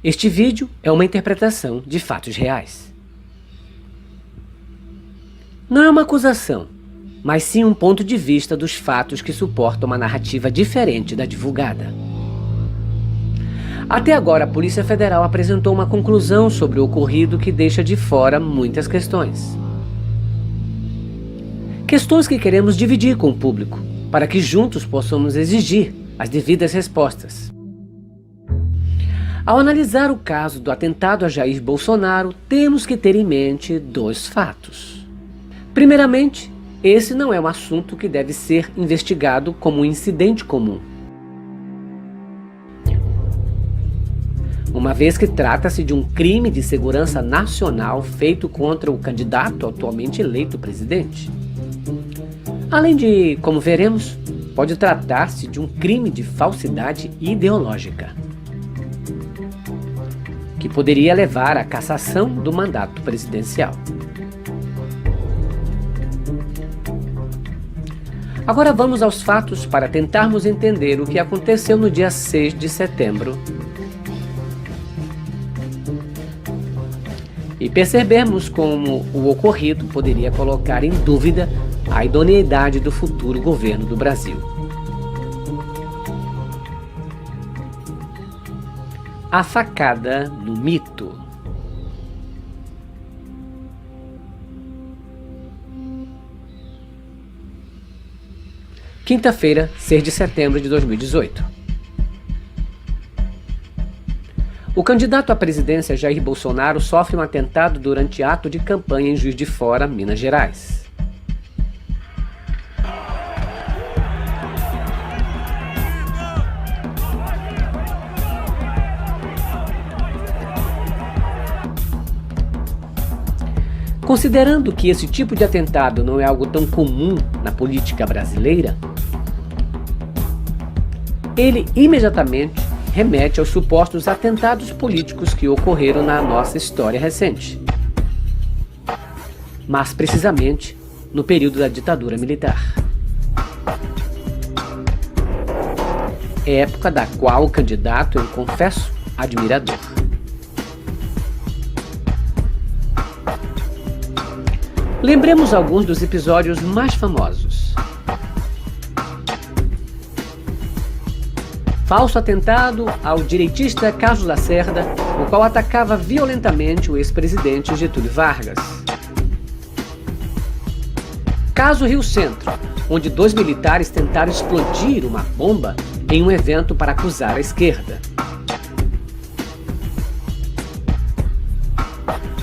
Este vídeo é uma interpretação de fatos reais. Não é uma acusação, mas sim um ponto de vista dos fatos que suportam uma narrativa diferente da divulgada. Até agora, a Polícia Federal apresentou uma conclusão sobre o ocorrido que deixa de fora muitas questões. Questões que queremos dividir com o público, para que juntos possamos exigir as devidas respostas. Ao analisar o caso do atentado a Jair Bolsonaro, temos que ter em mente dois fatos. Primeiramente, esse não é um assunto que deve ser investigado como um incidente comum, uma vez que trata-se de um crime de segurança nacional feito contra o candidato atualmente eleito presidente. Além de, como veremos, pode tratar-se de um crime de falsidade ideológica, que poderia levar à cassação do mandato presidencial. Agora vamos aos fatos para tentarmos entender o que aconteceu no dia 6 de setembro e percebermos como o ocorrido poderia colocar em dúvida a idoneidade do futuro governo do Brasil. A facada no mito. Quinta-feira, 6 de setembro de 2018. O candidato à presidência Jair Bolsonaro sofre um atentado durante ato de campanha em Juiz de Fora, Minas Gerais. Considerando que esse tipo de atentado não é algo tão comum na política brasileira, ele imediatamente remete aos supostos atentados políticos que ocorreram na nossa história recente, mas precisamente no período da ditadura militar, época da qual o candidato é um confesso admirador. Lembremos alguns dos episódios mais famosos. Falso atentado ao direitista Carlos Lacerda, o qual atacava violentamente o ex-presidente Getúlio Vargas. Caso Rio Centro, onde 2 militares tentaram explodir uma bomba em um evento para acusar a esquerda.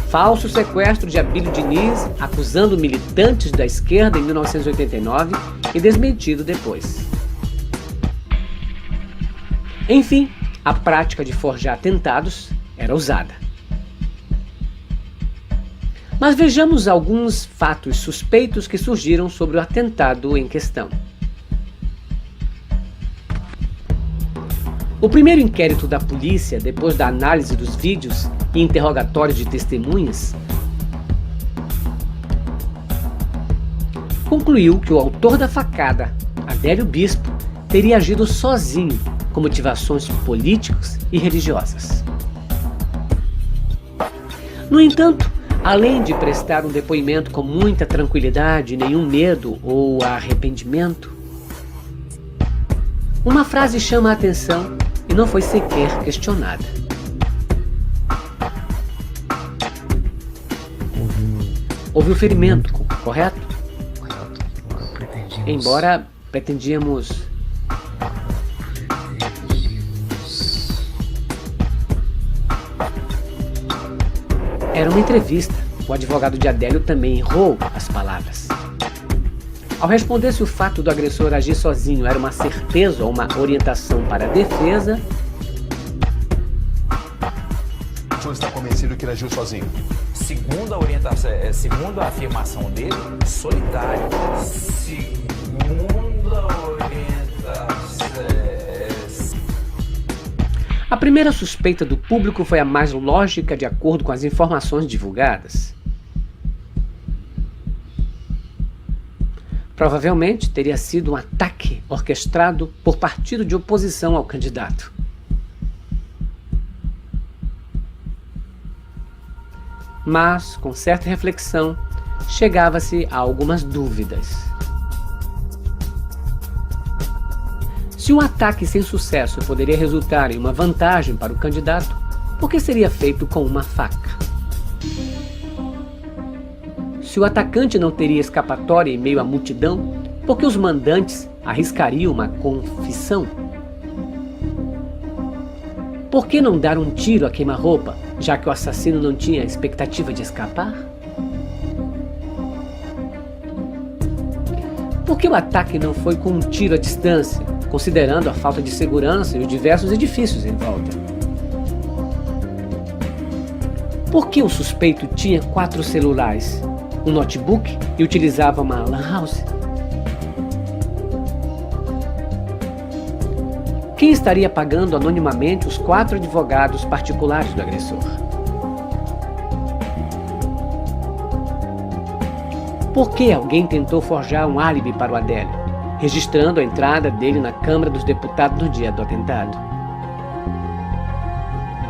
Falso sequestro de Abílio Diniz, acusando militantes da esquerda em 1989 e desmentido depois. Enfim, a prática de forjar atentados era usada. Mas vejamos alguns fatos suspeitos que surgiram sobre o atentado em questão. O primeiro inquérito da polícia, depois da análise dos vídeos e interrogatórios de testemunhas, concluiu que o autor da facada, Adélio Bispo, teria agido sozinho, com motivações políticas e religiosas. No entanto, além de prestar um depoimento com muita tranquilidade, nenhum medo ou arrependimento, uma frase chama a atenção e não foi sequer questionada. Houve um ferimento, correto? Embora pretendíamos... Era uma entrevista. O advogado de Adélio também errou as palavras. Ao responder se o fato do agressor agir sozinho era uma certeza ou uma orientação para a defesa... O senhor está convencido que ele agiu sozinho? Segundo a orientação, segundo a afirmação dele, solitário. Segundo a orientação... A primeira suspeita do público foi a mais lógica de acordo com as informações divulgadas. Provavelmente teria sido um ataque orquestrado por partido de oposição ao candidato. Mas, com certa reflexão, chegava-se a algumas dúvidas. Se um ataque sem sucesso poderia resultar em uma vantagem para o candidato, por que seria feito com uma faca? Se o atacante não teria escapatória em meio à multidão, por que os mandantes arriscariam uma confissão? Por que não dar um tiro a queima-roupa, já que o assassino não tinha expectativa de escapar? Por que o ataque não foi com um tiro à distância, considerando a falta de segurança e os diversos edifícios em volta? Por que o suspeito tinha 4 celulares, um notebook e utilizava uma lan house? Quem estaria pagando anonimamente os 4 advogados particulares do agressor? Por que alguém tentou forjar um álibi para o Adélio, registrando a entrada dele na Câmara dos Deputados no dia do atentado?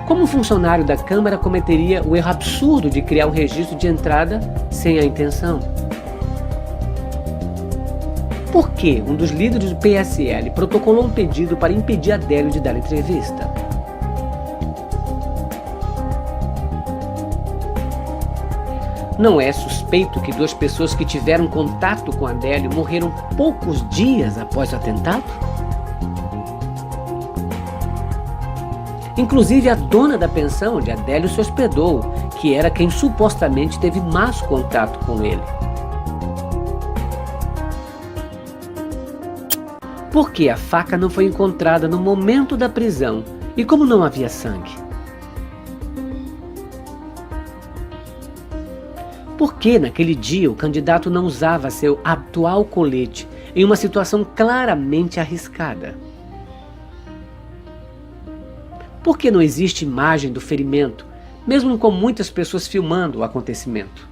Como um funcionário da Câmara cometeria o erro absurdo de criar um registro de entrada sem a intenção? Por que um dos líderes do PSL protocolou um pedido para impedir Adélio de dar entrevista? Não é suspeito que 2 pessoas que tiveram contato com Adélio morreram poucos dias após o atentado? Inclusive a dona da pensão onde Adélio se hospedou, que era quem supostamente teve mais contato com ele. Por que a faca não foi encontrada no momento da prisão e como não havia sangue? Por que naquele dia o candidato não usava seu habitual colete em uma situação claramente arriscada? Por que não existe imagem do ferimento, mesmo com muitas pessoas filmando o acontecimento?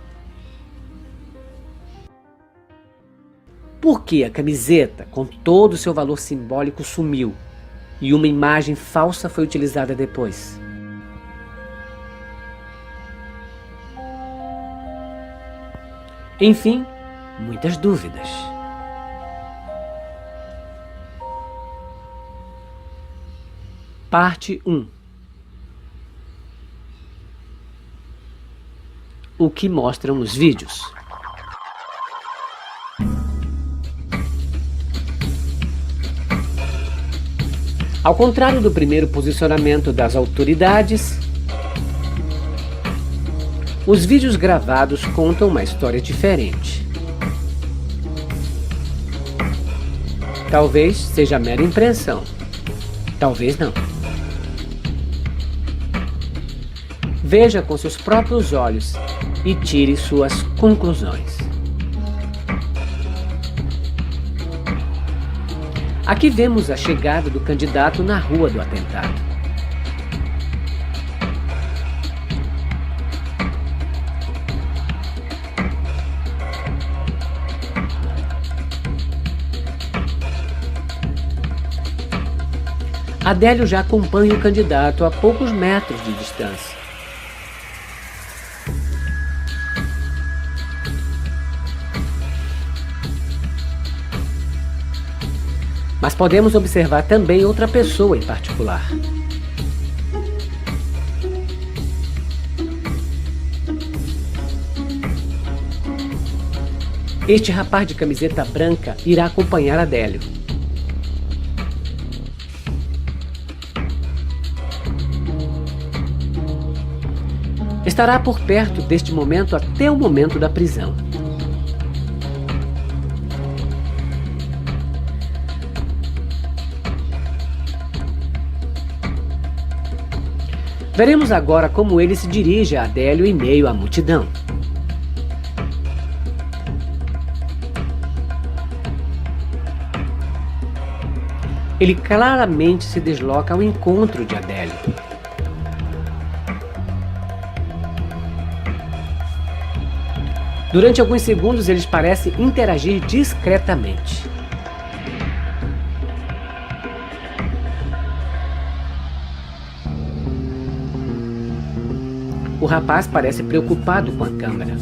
Por que a camiseta, com todo o seu valor simbólico, sumiu e uma imagem falsa foi utilizada depois? Enfim, muitas dúvidas. Parte 1. O que mostram os vídeos. Ao contrário do primeiro posicionamento das autoridades, os vídeos gravados contam uma história diferente. Talvez seja mera impressão, talvez não. Veja com seus próprios olhos e tire suas conclusões. Aqui vemos a chegada do candidato na rua do atentado. Adélio já acompanha o candidato a poucos metros de distância. Mas podemos observar também outra pessoa em particular. Este rapaz de camiseta branca irá acompanhar Adélio. Estará por perto deste momento até o momento da prisão. Veremos agora como ele se dirige a Adélio em meio à multidão. Ele claramente se desloca ao encontro de Adélio. Durante alguns segundos eles parecem interagir discretamente. O rapaz parece preocupado com a câmera.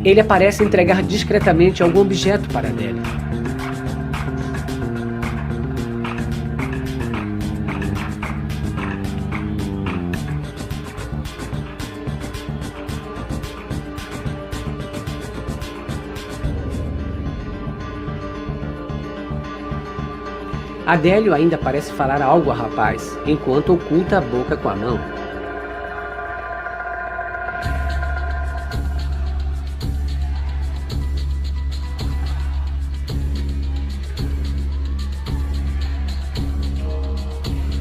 Ele parece entregar discretamente algum objeto para Adélio. Adélio ainda parece falar algo ao rapaz, enquanto oculta a boca com a mão.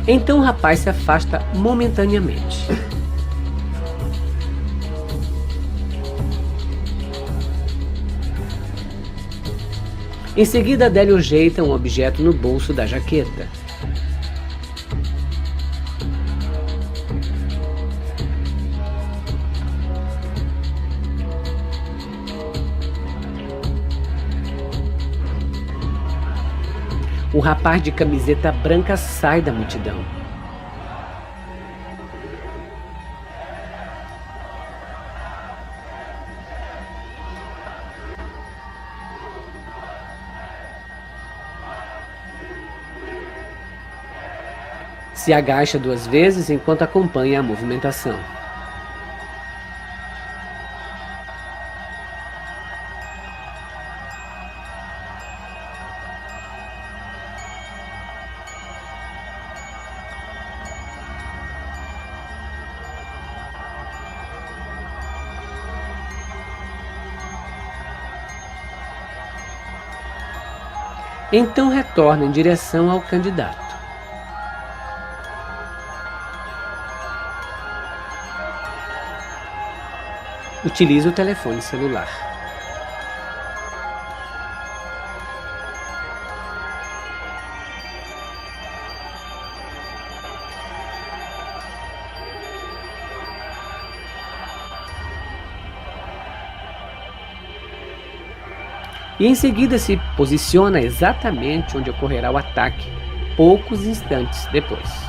Então o rapaz se afasta momentaneamente. Em seguida, Adélio ajeita um objeto no bolso da jaqueta. O rapaz de camiseta branca sai da multidão. Se agacha 2 vezes enquanto acompanha a movimentação. Então retorna em direção ao candidato. Utiliza o telefone celular. E em seguida se posiciona exatamente onde ocorrerá o ataque, poucos instantes depois.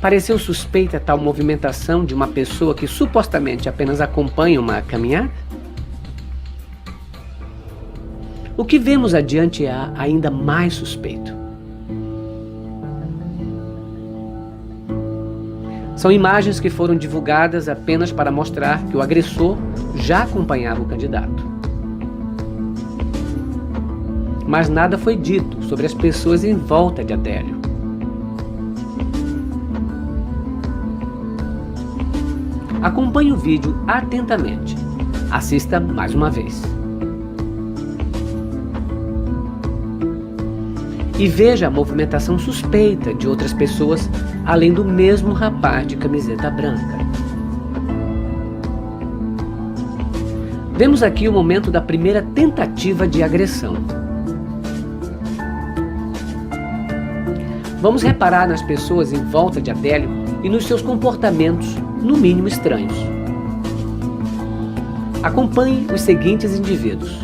Pareceu suspeita tal movimentação de uma pessoa que supostamente apenas acompanha uma caminhada? O que vemos adiante é ainda mais suspeito. São imagens que foram divulgadas apenas para mostrar que o agressor já acompanhava o candidato. Mas nada foi dito sobre as pessoas em volta de Adélio. Acompanhe o vídeo atentamente. Assista mais uma vez. E veja a movimentação suspeita de outras pessoas, além do mesmo rapaz de camiseta branca. Vemos aqui o momento da primeira tentativa de agressão. Vamos reparar nas pessoas em volta de Adélio e nos seus comportamentos, no mínimo estranhos. Acompanhe os seguintes indivíduos.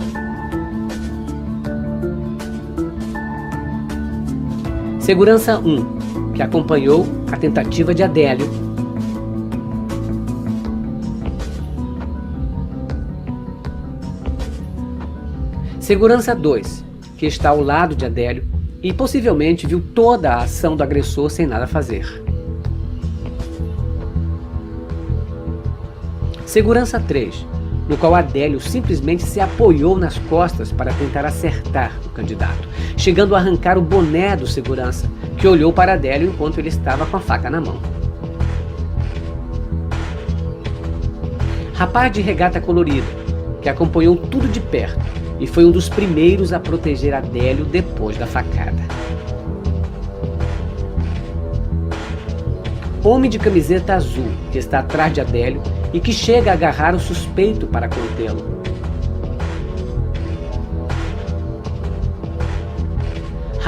Segurança 1, que acompanhou a tentativa de Adélio. Segurança 2, que está ao lado de Adélio e possivelmente viu toda a ação do agressor sem nada fazer. Segurança 3, no qual Adélio simplesmente se apoiou nas costas para tentar acertar o candidato, chegando a arrancar o boné do segurança, que olhou para Adélio enquanto ele estava com a faca na mão. Rapaz de regata colorida, que acompanhou tudo de perto e foi um dos primeiros a proteger Adélio depois da facada. Homem de camiseta azul, que está atrás de Adélio e que chega a agarrar o suspeito para contê-lo.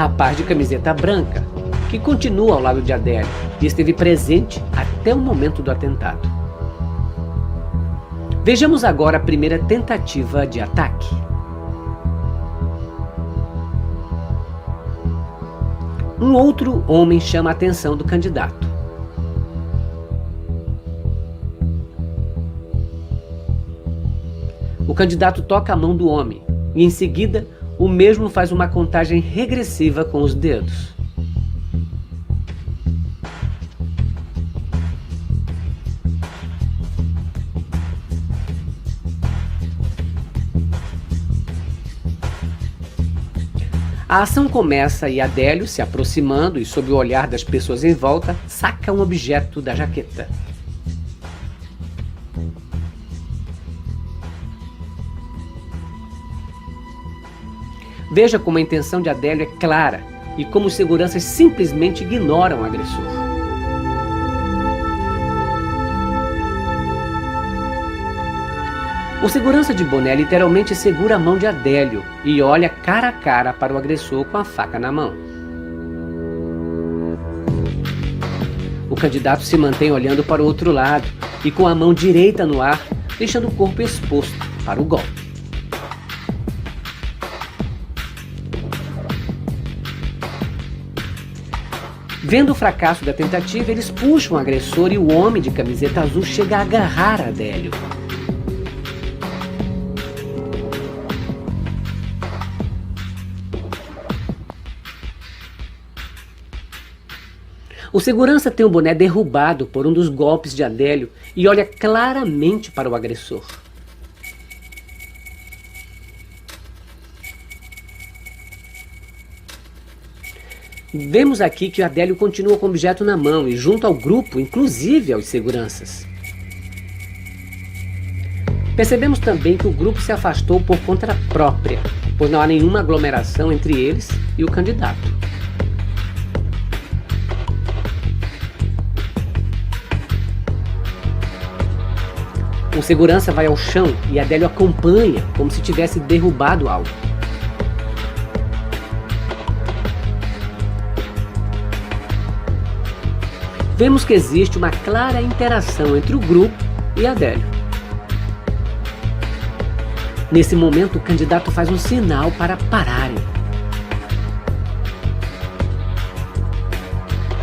rapaz de camiseta branca, que continua ao lado de Adélio e esteve presente até o momento do atentado. Vejamos agora a primeira tentativa de ataque. Um outro homem chama a atenção do candidato. O candidato toca a mão do homem e, em seguida, o mesmo faz uma contagem regressiva com os dedos. A ação começa e Adélio, se aproximando e sob o olhar das pessoas em volta, saca um objeto da jaqueta. Veja como a intenção de Adélio é clara e como os seguranças simplesmente ignoram o agressor. O segurança de boné literalmente segura a mão de Adélio e olha cara a cara para o agressor com a faca na mão. O candidato se mantém olhando para o outro lado e com a mão direita no ar, deixando o corpo exposto para o golpe. Vendo o fracasso da tentativa, eles puxam o agressor e o homem de camiseta azul chega a agarrar Adélio. O segurança tem o boné derrubado por um dos golpes de Adélio e olha claramente para o agressor. Vemos aqui que o Adélio continua com o objeto na mão e junto ao grupo, inclusive aos seguranças. Percebemos também que o grupo se afastou por conta própria, pois não há nenhuma aglomeração entre eles e o candidato. O segurança vai ao chão e Adélio acompanha como se tivesse derrubado algo. Vemos que existe uma clara interação entre o grupo e Adélio. Nesse momento, o candidato faz um sinal para pararem.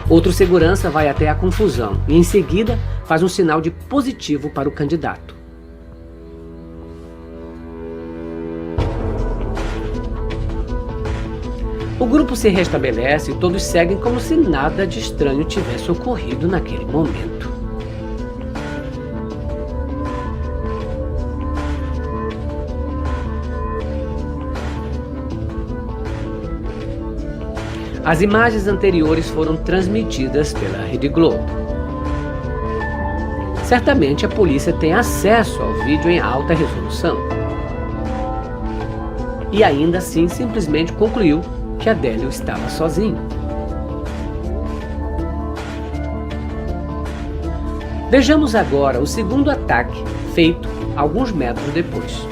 Outro segurança vai até a confusão e, em seguida, faz um sinal de positivo para o candidato. O grupo se restabelece e todos seguem como se nada de estranho tivesse ocorrido naquele momento. As imagens anteriores foram transmitidas pela Rede Globo. Certamente a polícia tem acesso ao vídeo em alta resolução. E ainda assim simplesmente concluiu que Adélio estava sozinho. Vejamos agora o segundo ataque feito alguns metros depois.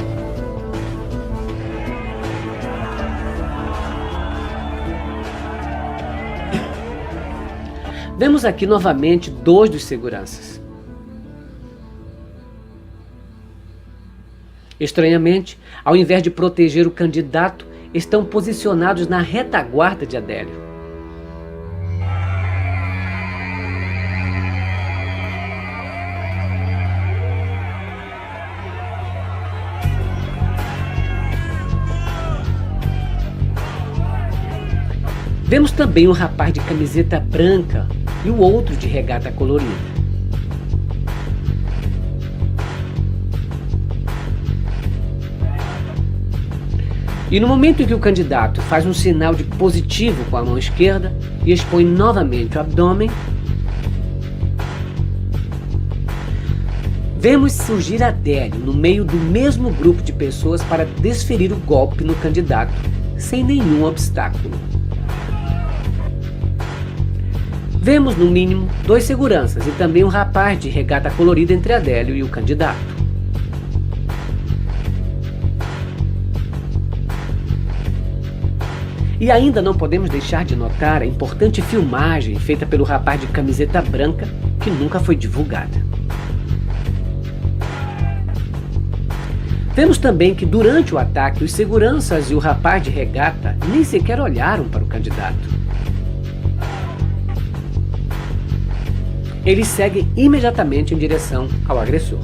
Vemos aqui novamente dois dos seguranças. Estranhamente, ao invés de proteger o candidato, estão posicionados na retaguarda de Adélio. Vemos também um rapaz de camiseta branca e o outro de regata colorida. E no momento em que o candidato faz um sinal de positivo com a mão esquerda e expõe novamente o abdômen, vemos surgir Adélio no meio do mesmo grupo de pessoas para desferir o golpe no candidato, sem nenhum obstáculo. Vemos, no mínimo, dois seguranças e também um rapaz de regata colorida entre Adélio e o candidato. E ainda não podemos deixar de notar a importante filmagem feita pelo rapaz de camiseta branca, que nunca foi divulgada. Vemos também que durante o ataque, os seguranças e o rapaz de regata nem sequer olharam para o candidato. Eles seguem imediatamente em direção ao agressor.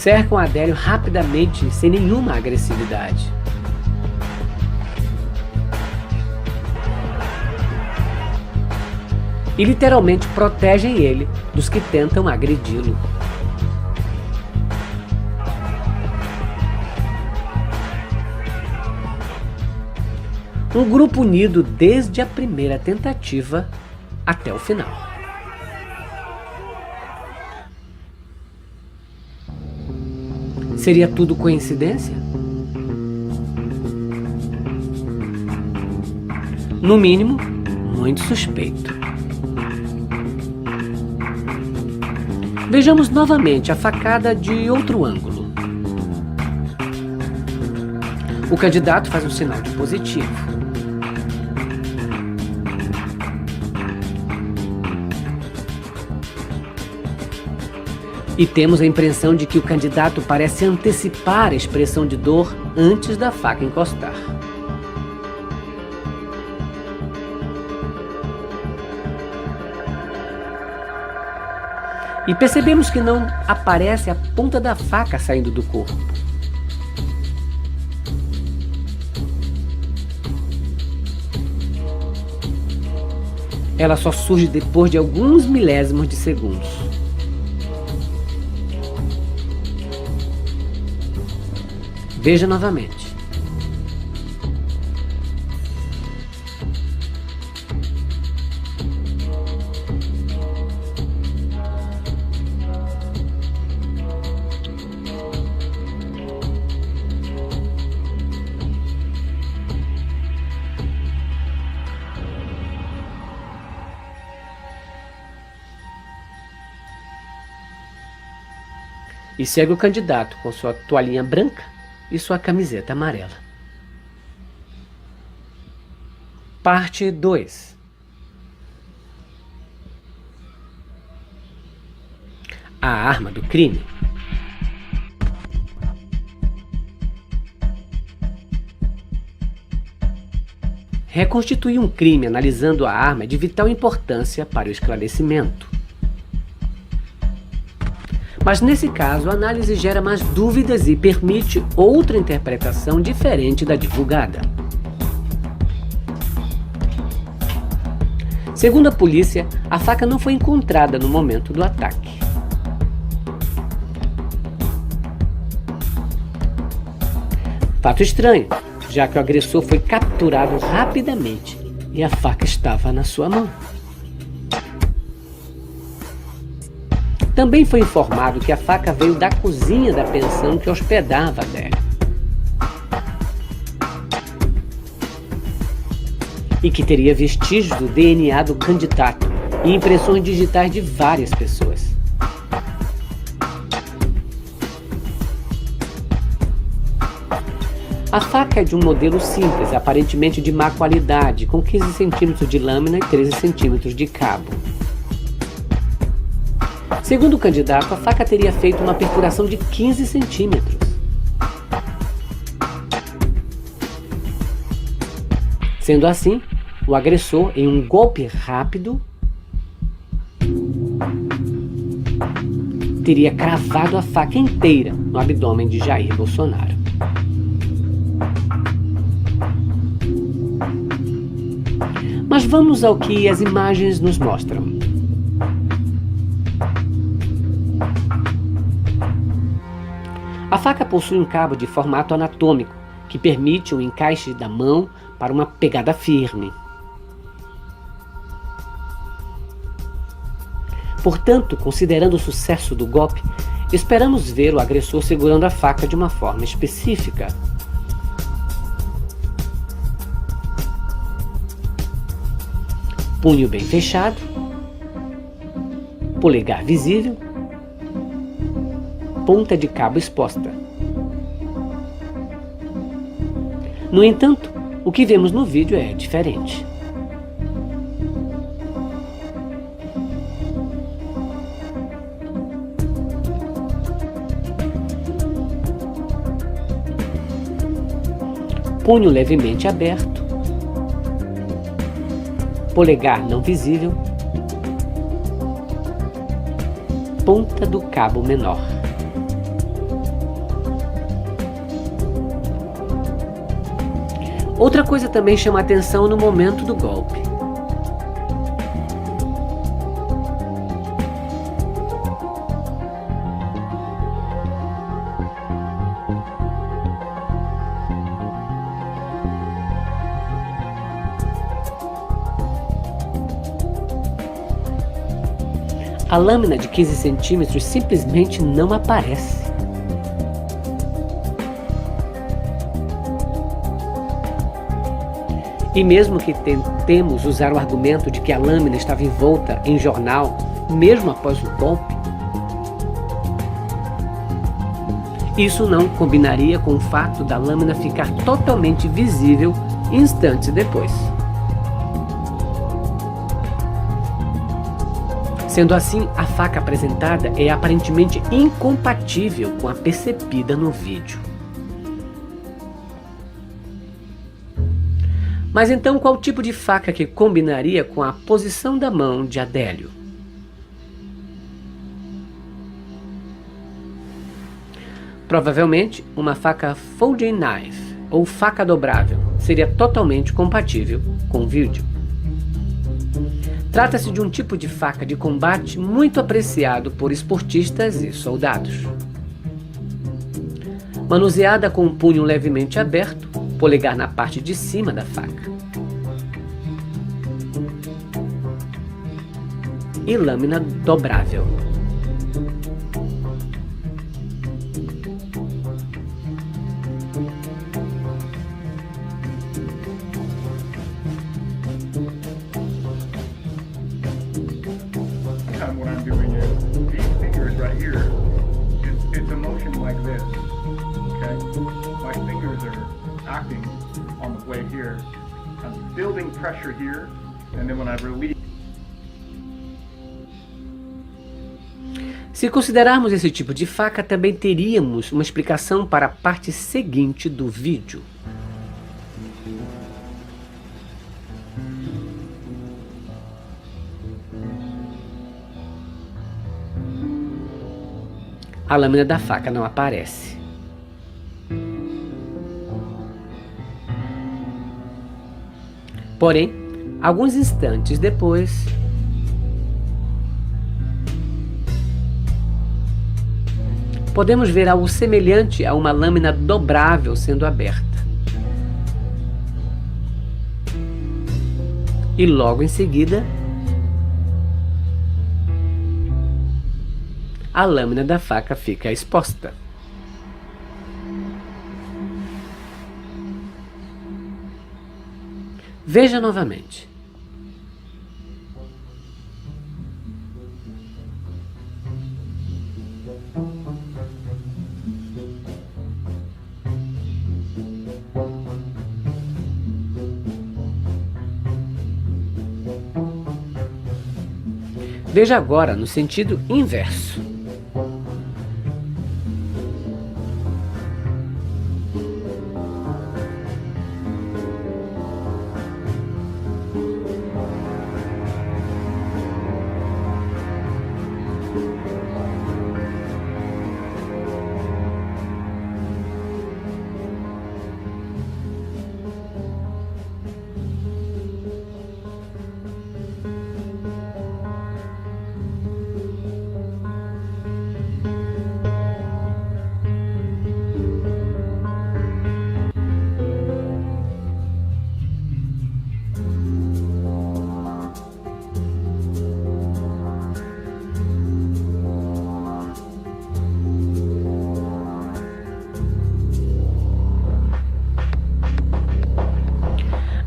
Cercam Adélio rapidamente, sem nenhuma agressividade. E literalmente protegem ele dos que tentam agredi-lo. Um grupo unido desde a primeira tentativa até o final. Seria tudo coincidência? No mínimo, muito suspeito. Vejamos novamente a facada de outro ângulo. O candidato faz um sinal de positivo. E temos a impressão de que o candidato parece antecipar a expressão de dor antes da faca encostar. E percebemos que não aparece a ponta da faca saindo do corpo. Ela só surge depois de alguns milésimos de segundos. Veja novamente. E segue o candidato com sua toalhinha branca e sua camiseta amarela. Parte 2. A arma do crime. Reconstituir um crime analisando a arma é de vital importância para o esclarecimento. Mas nesse caso, a análise gera mais dúvidas e permite outra interpretação diferente da divulgada. Segundo a polícia, a faca não foi encontrada no momento do ataque. Fato estranho, já que o agressor foi capturado rapidamente e a faca estava na sua mão. Também foi informado que a faca veio da cozinha da pensão que hospedava Adélio. E que teria vestígios do DNA do candidato e impressões digitais de várias pessoas. A faca é de um modelo simples, aparentemente de má qualidade, com 15 centímetros de lâmina e 13 centímetros de cabo. Segundo o candidato, a faca teria feito uma perfuração de 15 centímetros. Sendo assim, o agressor, em um golpe rápido, teria cravado a faca inteira no abdômen de Jair Bolsonaro. Mas vamos ao que as imagens nos mostram. A faca possui um cabo de formato anatômico que permite o encaixe da mão para uma pegada firme. Portanto, considerando o sucesso do golpe, esperamos ver o agressor segurando a faca de uma forma específica. Punho bem fechado, polegar visível, ponta de cabo exposta. No entanto, o que vemos no vídeo é diferente. Punho levemente aberto, polegar não visível, ponta do cabo menor. Outra coisa também chama a atenção no momento do golpe. A lâmina de 15 centímetros simplesmente não aparece. E mesmo que tentemos usar o argumento de que a lâmina estava envolta em jornal, mesmo após o golpe, isso não combinaria com o fato da lâmina ficar totalmente visível instantes depois. Sendo assim, a faca apresentada é aparentemente incompatível com a percebida no vídeo. Mas então, qual tipo de faca que combinaria com a posição da mão de Adélio? Provavelmente, uma faca folding knife ou faca dobrável seria totalmente compatível com o vídeo. Trata-se de um tipo de faca de combate muito apreciado por esportistas e soldados. Manuseada com um punho levemente aberto, polegar na parte de cima da faca. E lâmina dobrável. What I'm doing is these fingers right here, it's a motion like this, okay? My fingers are acting on the blade here. I'm building pressure here, and then when I release. Se considerarmos esse tipo de faca, também teríamos uma explicação para a parte seguinte do vídeo. A lâmina da faca não aparece. Porém, alguns instantes depois, podemos ver algo semelhante a uma lâmina dobrável sendo aberta. E logo em seguida, a lâmina da faca fica exposta. Veja novamente. Veja agora no sentido inverso.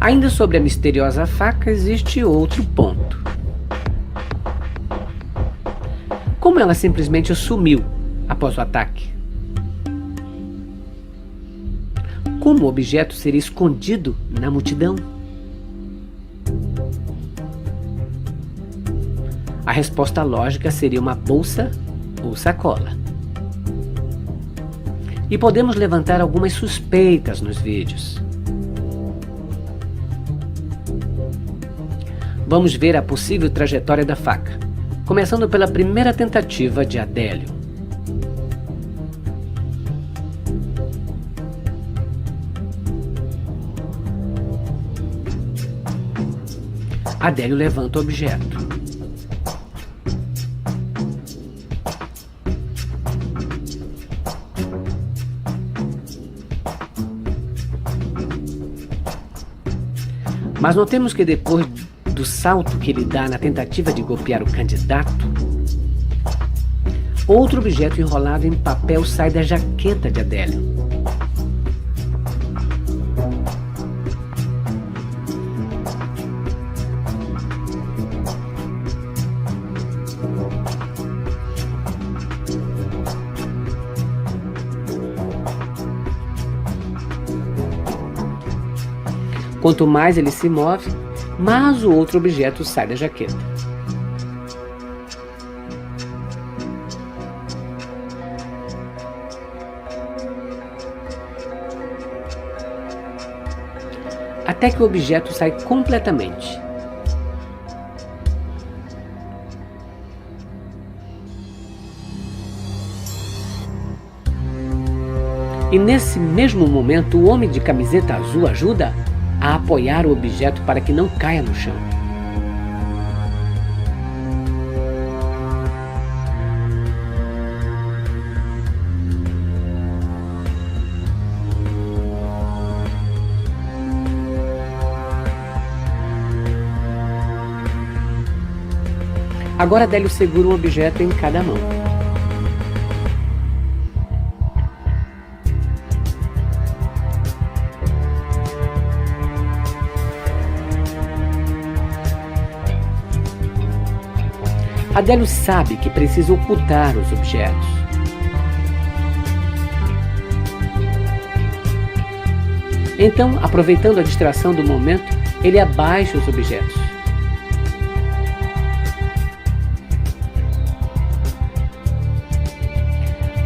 Ainda sobre a misteriosa faca, existe outro ponto. Como ela simplesmente sumiu após o ataque? Como o objeto seria escondido na multidão? A resposta lógica seria uma bolsa ou sacola. E podemos levantar algumas suspeitas nos vídeos. Vamos ver a possível trajetória da faca, começando pela primeira tentativa de Adélio. Adélio levanta o objeto. Mas notemos que depois do salto que ele dá na tentativa de golpear o candidato, outro objeto enrolado em papel sai da jaqueta de Adélio. Quanto mais ele se move, mais o outro objeto sai da jaqueta. Até que o objeto sai completamente. E nesse mesmo momento, o homem de camiseta azul ajuda a apoiar o objeto para que não caia no chão. Agora Adélio segura um objeto em cada mão. Adélio sabe que precisa ocultar os objetos. Então, aproveitando a distração do momento, ele abaixa os objetos.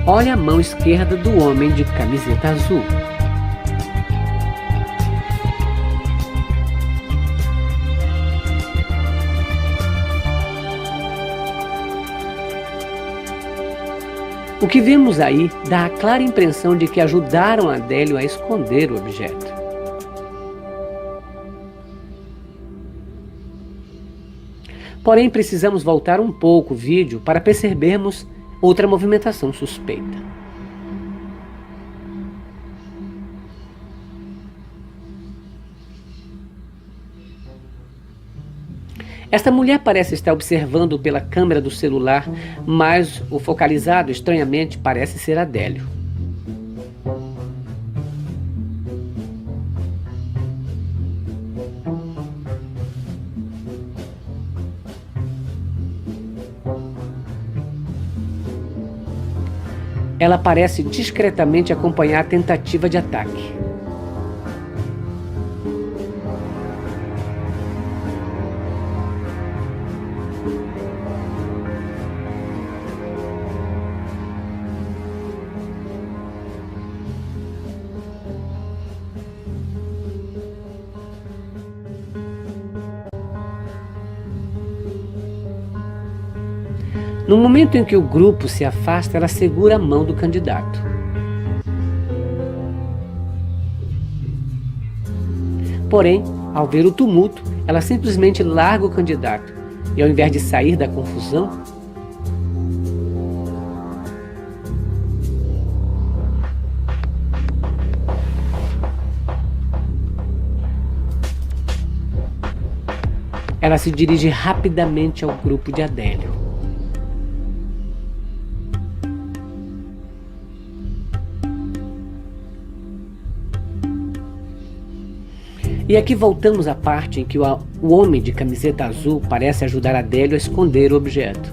Olha a mão esquerda do homem de camiseta azul. O que vemos aí dá a clara impressão de que ajudaram Adélio a esconder o objeto. Porém, precisamos voltar um pouco o vídeo para percebermos outra movimentação suspeita. Esta mulher parece estar observando pela câmera do celular, mas o focalizado, estranhamente, parece ser Adélio. Ela parece discretamente acompanhar a tentativa de ataque. No momento em que o grupo se afasta, ela segura a mão do candidato. Porém, ao ver o tumulto, ela simplesmente larga o candidato e, ao invés de sair da confusão, ela se dirige rapidamente ao grupo de Adélio. E aqui voltamos à parte em que o homem de camiseta azul parece ajudar Adélio a esconder o objeto.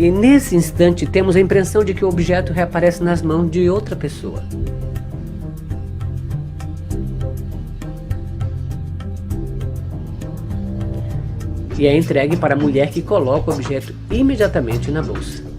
E nesse instante temos a impressão de que o objeto reaparece nas mãos de outra pessoa. E é entregue para a mulher, que coloca o objeto imediatamente na bolsa.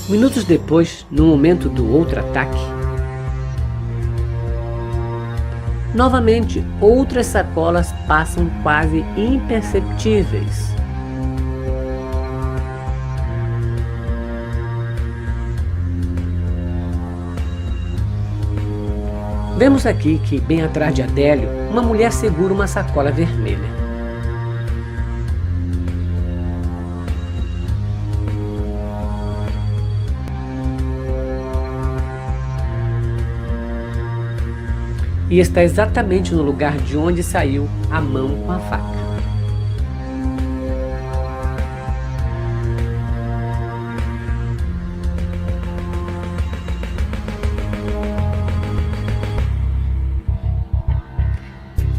Minutos depois, no momento do outro ataque, novamente outras sacolas passam quase imperceptíveis. Vemos aqui que, bem atrás de Adélio, uma mulher segura uma sacola vermelha. E está exatamente no lugar de onde saiu a mão com a faca.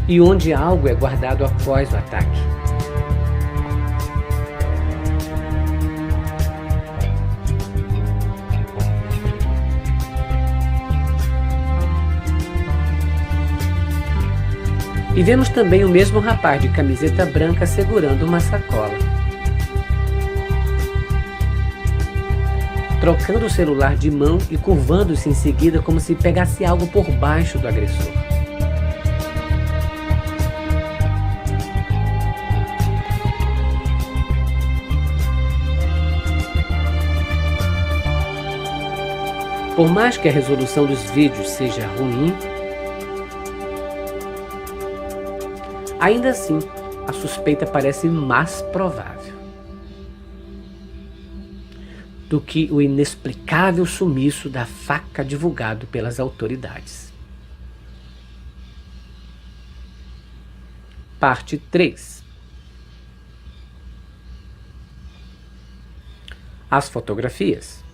E onde algo é guardado após o ataque. E vemos também o mesmo rapaz de camiseta branca segurando uma sacola, trocando o celular de mão e curvando-se em seguida como se pegasse algo por baixo do agressor. Por mais que a resolução dos vídeos seja ruim, ainda assim, a suspeita parece mais provável do que o inexplicável sumiço da faca divulgado pelas autoridades. Parte 3. As fotografias.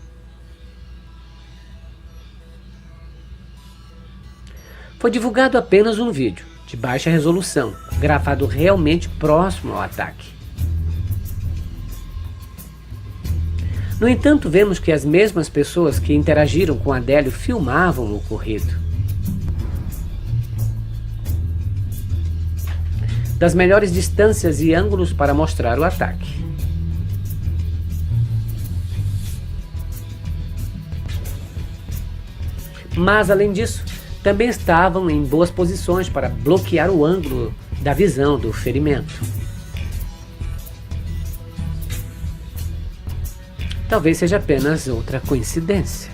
Foi divulgado apenas um vídeo de baixa resolução, gravado realmente próximo ao ataque. No entanto, vemos que as mesmas pessoas que interagiram com Adélio filmavam o ocorrido. Das melhores distâncias e ângulos para mostrar o ataque. Mas, além disso, também estavam em boas posições para bloquear o ângulo da visão do ferimento. Talvez seja apenas outra coincidência.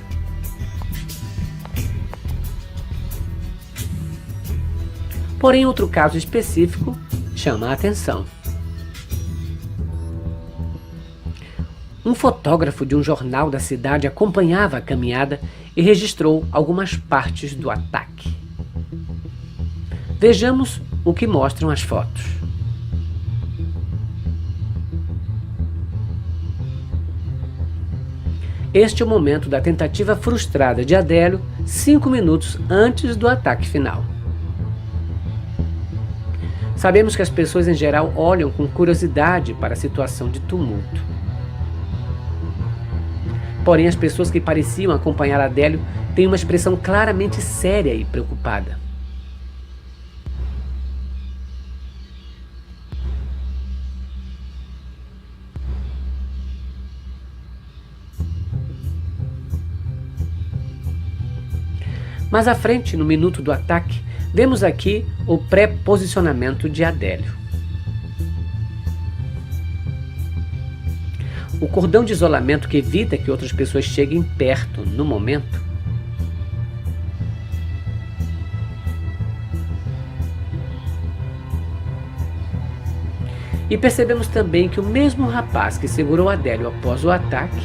Porém, outro caso específico chama a atenção. Um fotógrafo de um jornal da cidade acompanhava a caminhada e registrou algumas partes do ataque. Vejamos o que mostram as fotos. Este é o momento da tentativa frustrada de Adélio, 5 minutos antes do ataque final. Sabemos que as pessoas em geral olham com curiosidade para a situação de tumulto. Porém, as pessoas que pareciam acompanhar Adélio têm uma expressão claramente séria e preocupada. Mais à frente, no minuto do ataque, vemos aqui o pré-posicionamento de Adélio. O cordão de isolamento que evita que outras pessoas cheguem perto no momento. E percebemos também que o mesmo rapaz que segurou Adélio após o ataque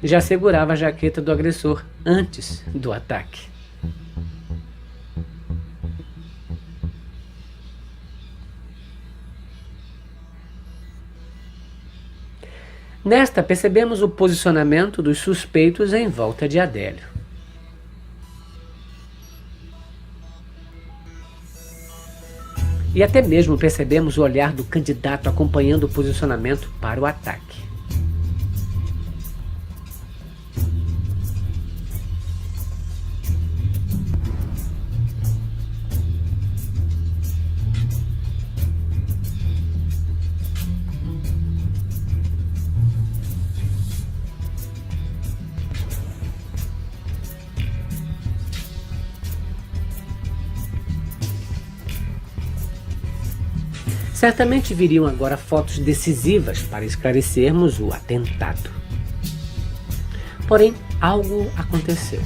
já segurava a jaqueta do agressor antes do ataque. Nesta, percebemos o posicionamento dos suspeitos em volta de Adélio. E até mesmo percebemos o olhar do candidato acompanhando o posicionamento para o ataque. Certamente viriam agora fotos decisivas para esclarecermos o atentado. Porém, algo aconteceu.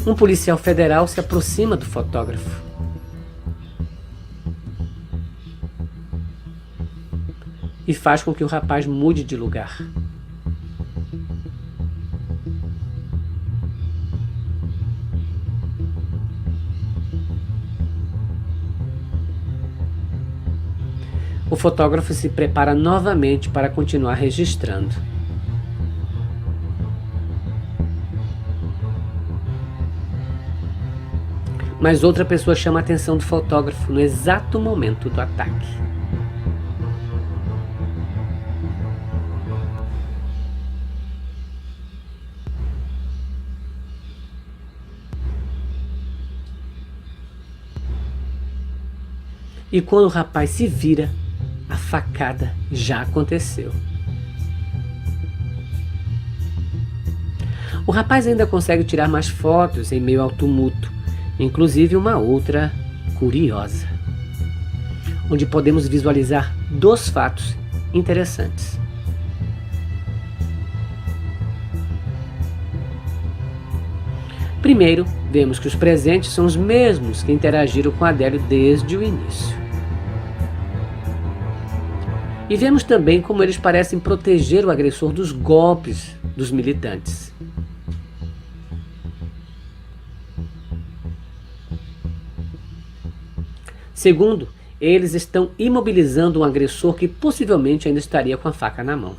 Um policial federal se aproxima do fotógrafo. E faz com que o rapaz mude de lugar. O fotógrafo se prepara novamente para continuar registrando. Mas outra pessoa chama a atenção do fotógrafo no exato momento do ataque. E quando o rapaz se vira, a facada já aconteceu. O rapaz ainda consegue tirar mais fotos em meio ao tumulto, inclusive uma outra curiosa, onde podemos visualizar dois fatos interessantes. Primeiro, vemos que os presentes são os mesmos que interagiram com Adélio desde o início. E vemos também como eles parecem proteger o agressor dos golpes dos militantes. Segundo, eles estão imobilizando um agressor que possivelmente ainda estaria com a faca na mão.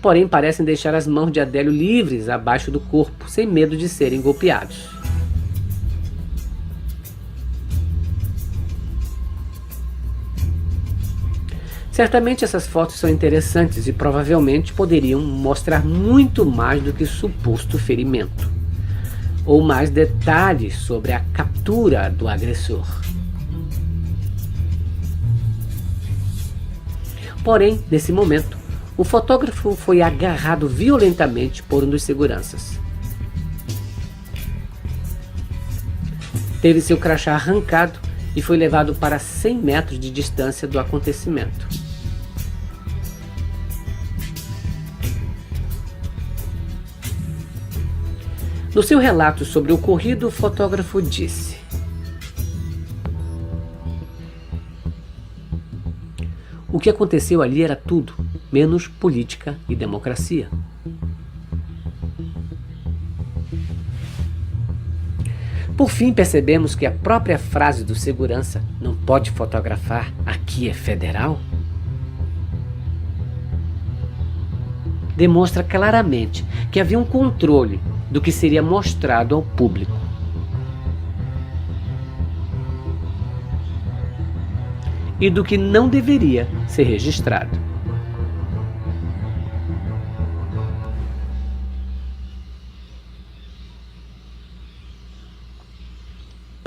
Porém, parecem deixar as mãos de Adélio livres abaixo do corpo, sem medo de serem golpeados. Certamente essas fotos são interessantes e provavelmente poderiam mostrar muito mais do que suposto ferimento, ou mais detalhes sobre a captura do agressor. Porém, nesse momento, o fotógrafo foi agarrado violentamente por um dos seguranças. Teve seu crachá arrancado e foi levado para 100 metros de distância do acontecimento. No seu relato sobre o ocorrido, o fotógrafo disse: "O que aconteceu ali era tudo, menos política e democracia. Por fim, percebemos que a própria frase do segurança, 'não pode fotografar, aqui é federal', demonstra claramente que havia um controle do que seria mostrado ao público. E do que não deveria ser registrado.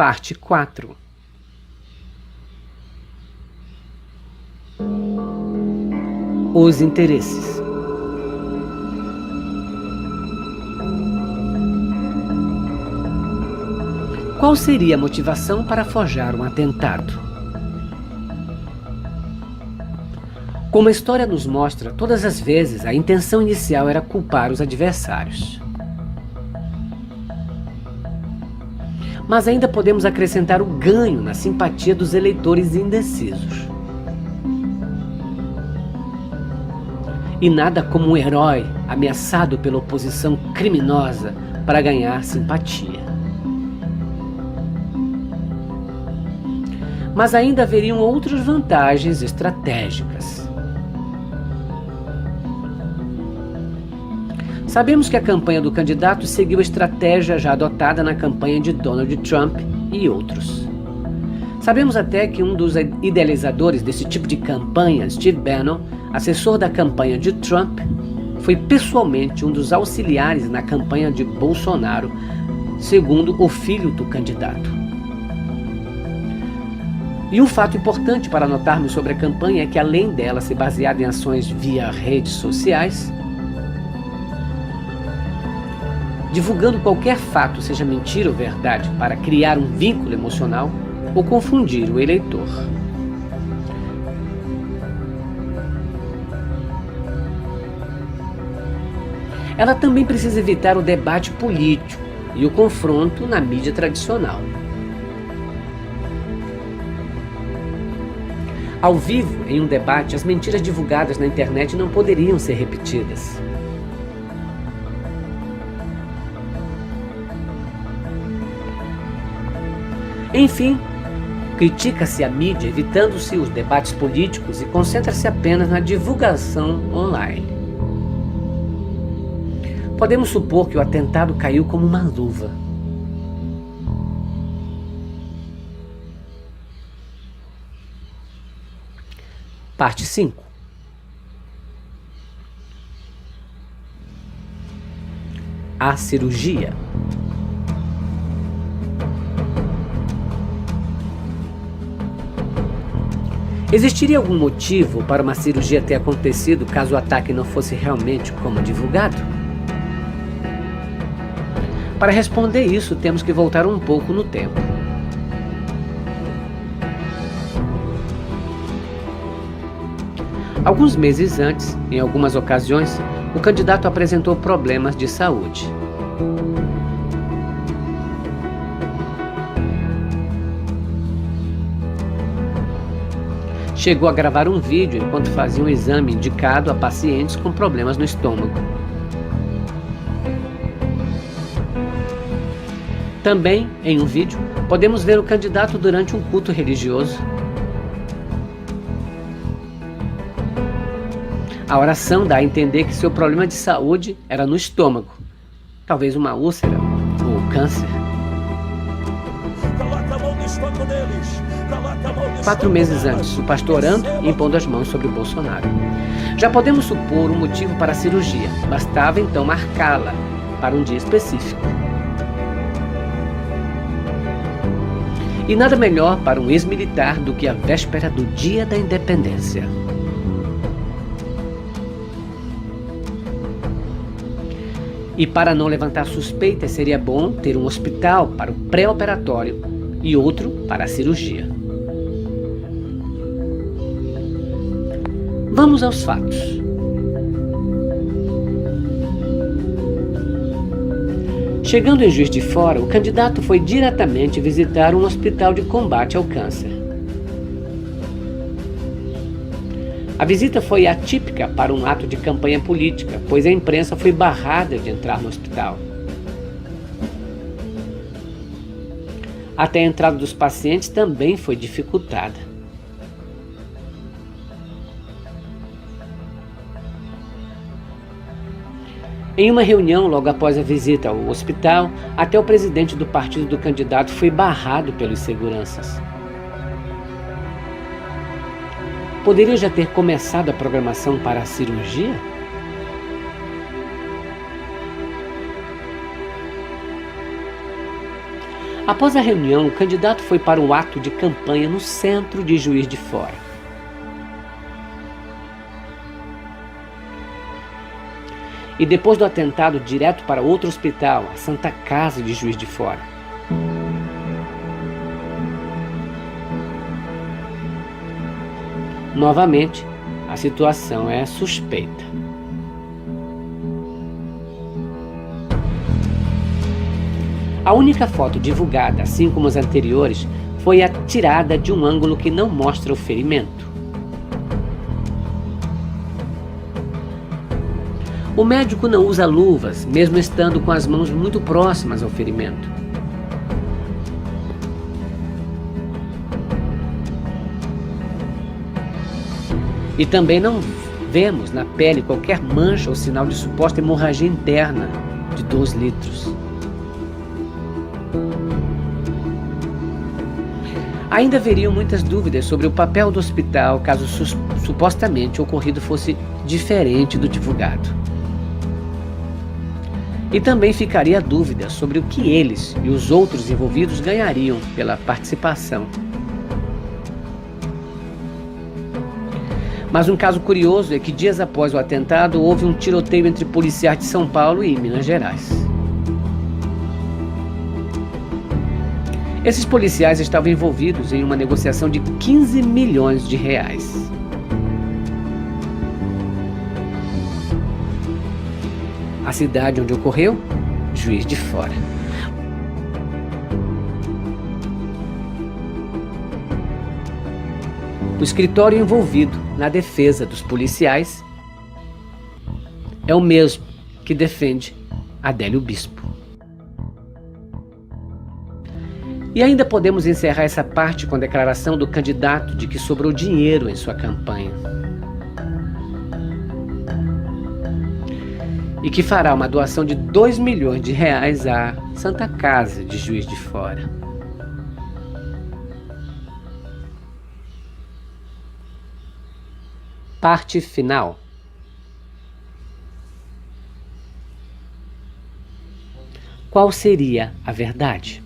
Parte 4. Os interesses. Qual seria a motivação para forjar um atentado? Como a história nos mostra, todas as vezes a intenção inicial era culpar os adversários. Mas ainda podemos acrescentar o ganho na simpatia dos eleitores indecisos. E nada como um herói ameaçado pela oposição criminosa para ganhar simpatia. Mas ainda haveriam outras vantagens estratégicas. Sabemos que a campanha do candidato seguiu a estratégia já adotada na campanha de Donald Trump e outros. Sabemos até que um dos idealizadores desse tipo de campanha, Steve Bannon, assessor da campanha de Trump, foi pessoalmente um dos auxiliares na campanha de Bolsonaro, segundo o filho do candidato. E um fato importante para notarmos sobre a campanha é que, além dela ser baseada em ações via redes sociais, divulgando qualquer fato, seja mentira ou verdade, para criar um vínculo emocional ou confundir o eleitor. Ela também precisa evitar o debate político e o confronto na mídia tradicional. Ao vivo, em um debate, as mentiras divulgadas na internet não poderiam ser repetidas. Enfim, critica-se a mídia, evitando-se os debates políticos e concentra-se apenas na divulgação online. Podemos supor que o atentado caiu como uma luva. Parte 5. A cirurgia. Existiria algum motivo para uma cirurgia ter acontecido caso o ataque não fosse realmente como divulgado? Para responder isso, temos que voltar um pouco no tempo. Alguns meses antes, em algumas ocasiões, o candidato apresentou problemas de saúde. Chegou a gravar um vídeo enquanto fazia um exame indicado a pacientes com problemas no estômago. Também, em um vídeo, podemos ver o candidato durante um culto religioso. A oração dá a entender que seu problema de saúde era no estômago, talvez uma úlcera ou câncer. 4 meses antes, o pastor orando e impondo as mãos sobre o Bolsonaro. Já podemos supor um motivo para a cirurgia, bastava então marcá-la para um dia específico. E nada melhor para um ex-militar do que a véspera do Dia da Independência. E para não levantar suspeitas, seria bom ter um hospital para o pré-operatório e outro para a cirurgia. Vamos aos fatos. Chegando em Juiz de Fora, o candidato foi diretamente visitar um hospital de combate ao câncer. A visita foi atípica para um ato de campanha política, pois a imprensa foi barrada de entrar no hospital. Até a entrada dos pacientes também foi dificultada. Em uma reunião logo após a visita ao hospital, até o presidente do partido do candidato foi barrado pelos seguranças. Poderia já ter começado a programação para a cirurgia? Após a reunião, o candidato foi para um ato de campanha no centro de Juiz de Fora. E depois do atentado, direto para outro hospital, a Santa Casa de Juiz de Fora. Novamente, a situação é suspeita. A única foto divulgada, assim como as anteriores, foi a tirada de um ângulo que não mostra o ferimento. O médico não usa luvas, mesmo estando com as mãos muito próximas ao ferimento. E também não vemos na pele qualquer mancha ou sinal de suposta hemorragia interna de 2 litros. Ainda haveriam muitas dúvidas sobre o papel do hospital caso supostamente o ocorrido fosse diferente do divulgado. E também ficaria a dúvida sobre o que eles e os outros envolvidos ganhariam pela participação. Mas um caso curioso é que dias após o atentado houve um tiroteio entre policiais de São Paulo e Minas Gerais. Esses policiais estavam envolvidos em uma negociação de 15 milhões de reais. A cidade onde ocorreu? Juiz de Fora. O escritório envolvido na defesa dos policiais é o mesmo que defende Adélio Bispo. E ainda podemos encerrar essa parte com a declaração do candidato de que sobrou dinheiro em sua campanha e que fará uma doação de 2 milhões de reais à Santa Casa de Juiz de Fora. Parte final. Qual seria a verdade?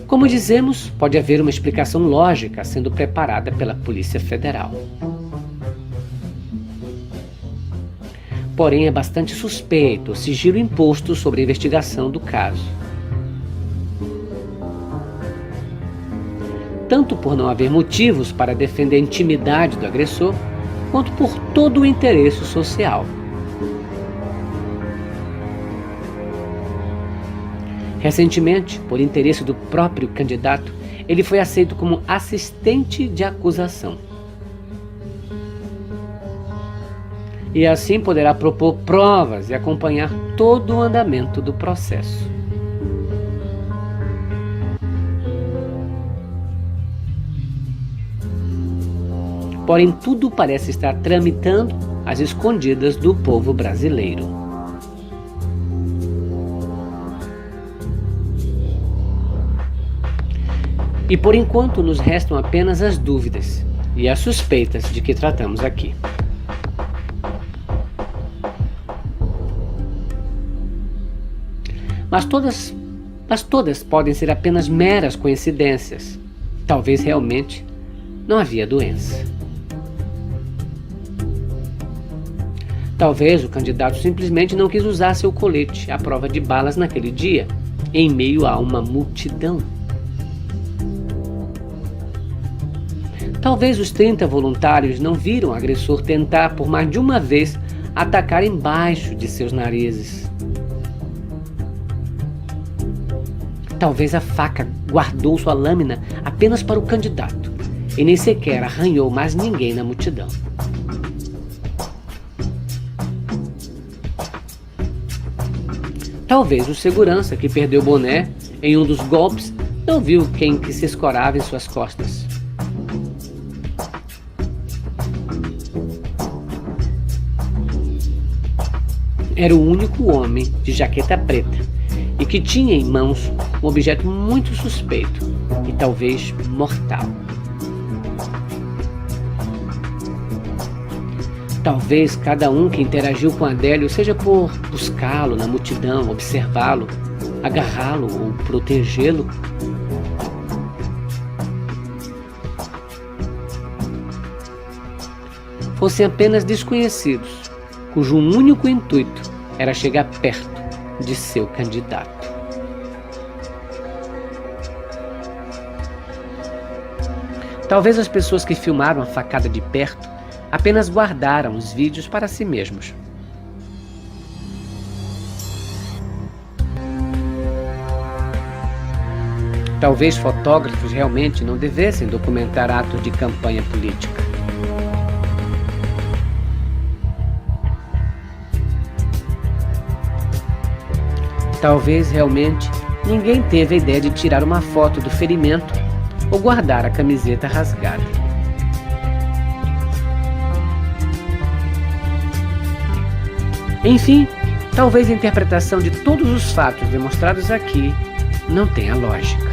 Como dizemos, pode haver uma explicação lógica sendo preparada pela Polícia Federal. Porém, é bastante suspeito o sigilo imposto sobre a investigação do caso. Tanto por não haver motivos para defender a intimidade do agressor, quanto por todo o interesse social. Recentemente, por interesse do próprio candidato, ele foi aceito como assistente de acusação. E assim poderá propor provas e acompanhar todo o andamento do processo. Porém, tudo parece estar tramitando às escondidas do povo brasileiro. E por enquanto nos restam apenas as dúvidas e as suspeitas de que tratamos aqui. Mas todas podem ser apenas meras coincidências. Talvez realmente não havia doença. Talvez o candidato simplesmente não quis usar seu colete à prova de balas naquele dia, em meio a uma multidão. Talvez os 30 voluntários não viram o agressor tentar por mais de uma vez atacar embaixo de seus narizes. Talvez a faca guardou sua lâmina apenas para o candidato e nem sequer arranhou mais ninguém na multidão. Talvez o segurança que perdeu o boné em um dos golpes não viu quem que se escorava em suas costas. Era o único homem de jaqueta preta e que tinha em mãos um objeto muito suspeito e talvez mortal. Talvez cada um que interagiu com Adélio seja por buscá-lo na multidão, observá-lo, agarrá-lo ou protegê-lo. Fossem apenas desconhecidos, cujo único intuito era chegar perto de seu candidato. Talvez as pessoas que filmaram a facada de perto apenas guardaram os vídeos para si mesmos. Talvez fotógrafos realmente não devessem documentar atos de campanha política. Talvez realmente ninguém teve a ideia de tirar uma foto do ferimento ou guardar a camiseta rasgada. Enfim, talvez a interpretação de todos os fatos demonstrados aqui não tenha lógica.